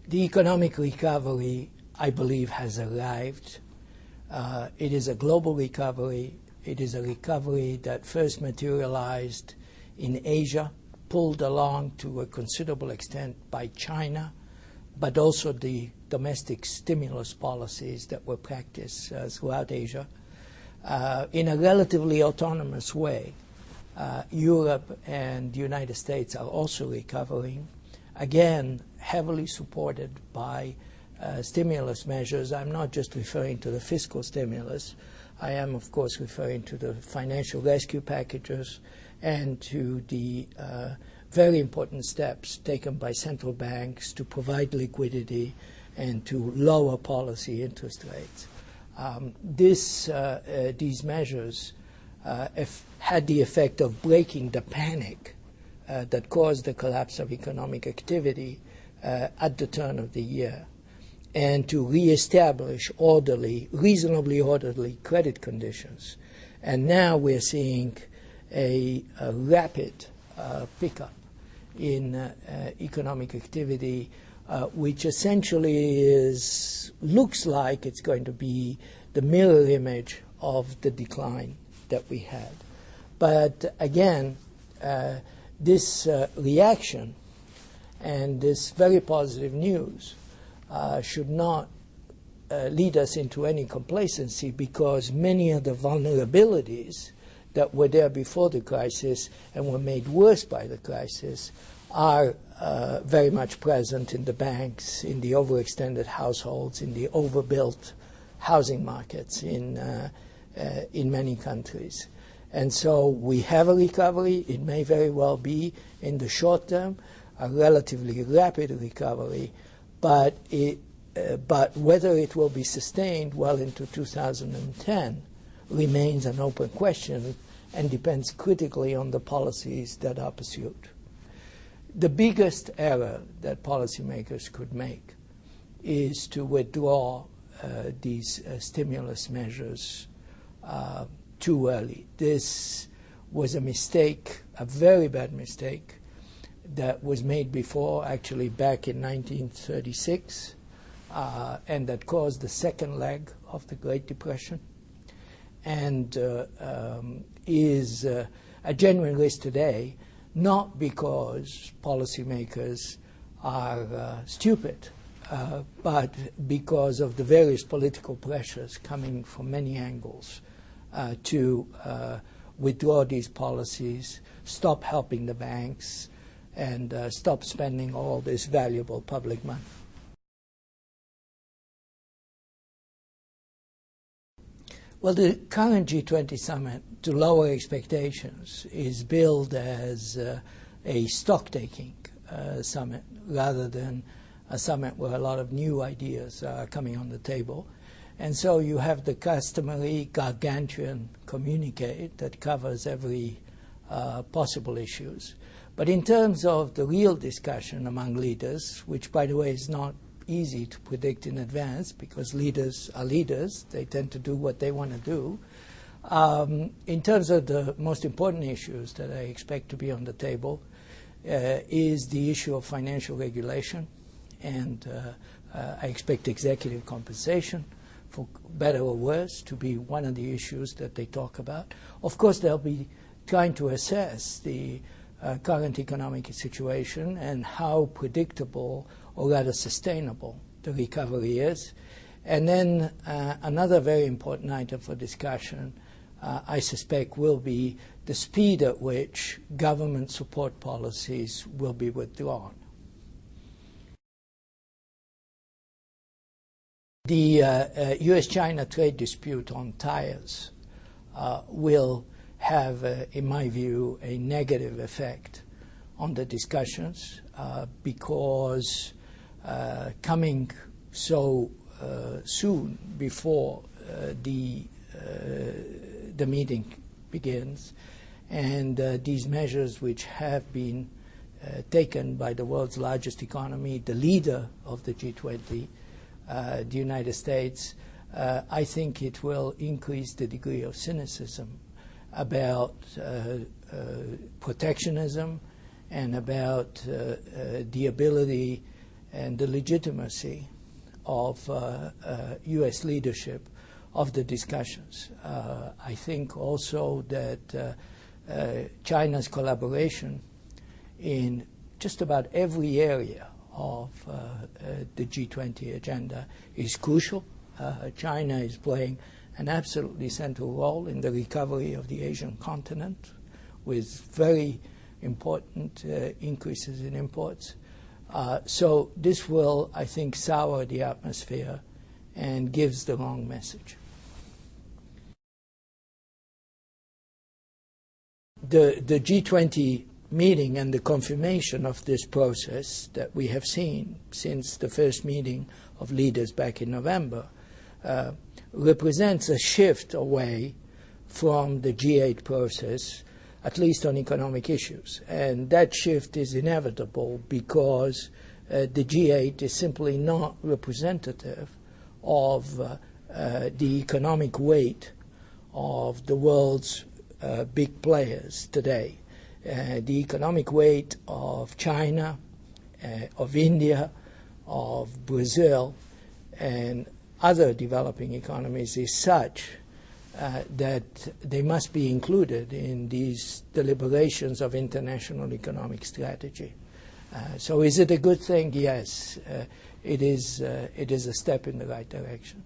The economic recovery, I believe, has arrived. It is a global recovery. It is a recovery that first materialized in Asia, pulled along to a considerable extent by China, but also the domestic stimulus policies that were practiced throughout Asia. In a relatively autonomous way, Europe and the United States are also recovering, again, heavily supported by stimulus measures. I'm not just referring to the fiscal stimulus. I am, of course, referring to the financial rescue packages and to the very important steps taken by central banks to provide liquidity and to lower policy interest rates. These measures had the effect of breaking the panic that caused the collapse of economic activity at the turn of the year, and to reestablish reasonably orderly credit conditions. And now we're seeing a rapid pickup in economic activity, which essentially looks like it's going to be the mirror image of the decline that we had. But again, this reaction and this very positive news should not lead us into any complacency, because many of the vulnerabilities that were there before the crisis and were made worse by the crisis are very much present in the banks, in the overextended households, in the overbuilt housing markets in many countries. And so we have a recovery. It may very well be, in the short term, a relatively rapid recovery, but whether it will be sustained well into 2010 remains an open question and depends critically on the policies that are pursued. The biggest error that policymakers could make is to withdraw these stimulus measures too early. This was a mistake, a very bad mistake, that was made before, actually back in 1936, and that caused the second leg of the Great Depression, and is a genuine risk today, not because policymakers are stupid, but because of the various political pressures coming from many angles to withdraw these policies, stop helping the banks, and stop spending all this valuable public money. Well, the current G20 summit, to lower expectations, is billed as a stock-taking summit rather than a summit where a lot of new ideas are coming on the table. And so you have the customary gargantuan communique that covers every possible issues. But in terms of the real discussion among leaders, which, by the way, is not easy to predict in advance because leaders are leaders, they tend to do what they want to do. In terms of the most important issues that I expect to be on the table is the issue of financial regulation, and I expect executive compensation, for better or worse, to be one of the issues that they talk about. Of course, they'll be trying to assess the current economic situation and how predictable or rather sustainable the recovery is. And then another very important item for discussion, I suspect, will be the speed at which government support policies will be withdrawn. The U.S.-China trade dispute on tires will have, in my view, a negative effect on the discussions because coming so soon before the meeting begins, and these measures which have been taken by the world's largest economy, the leader of the G20, the United States, I think it will increase the degree of cynicism about protectionism and about the ability and the legitimacy of U.S. leadership of the discussions. I think also that China's collaboration in just about every area of the G20 agenda is crucial. China is playing an absolutely central role in the recovery of the Asian continent with very important increases in imports. So this will, I think, sour the atmosphere and gives the wrong message. The G20 meeting and the confirmation of this process that we have seen since the first meeting of leaders back in November represents a shift away from the G8 process, at least on economic issues. And that shift is inevitable because the G8 is simply not representative of the economic weight of the world's big players today. The economic weight of China, of India, of Brazil, and other developing economies is such that they must be included in these deliberations of international economic strategy. So is it a good thing? Yes. It is a step in the right direction.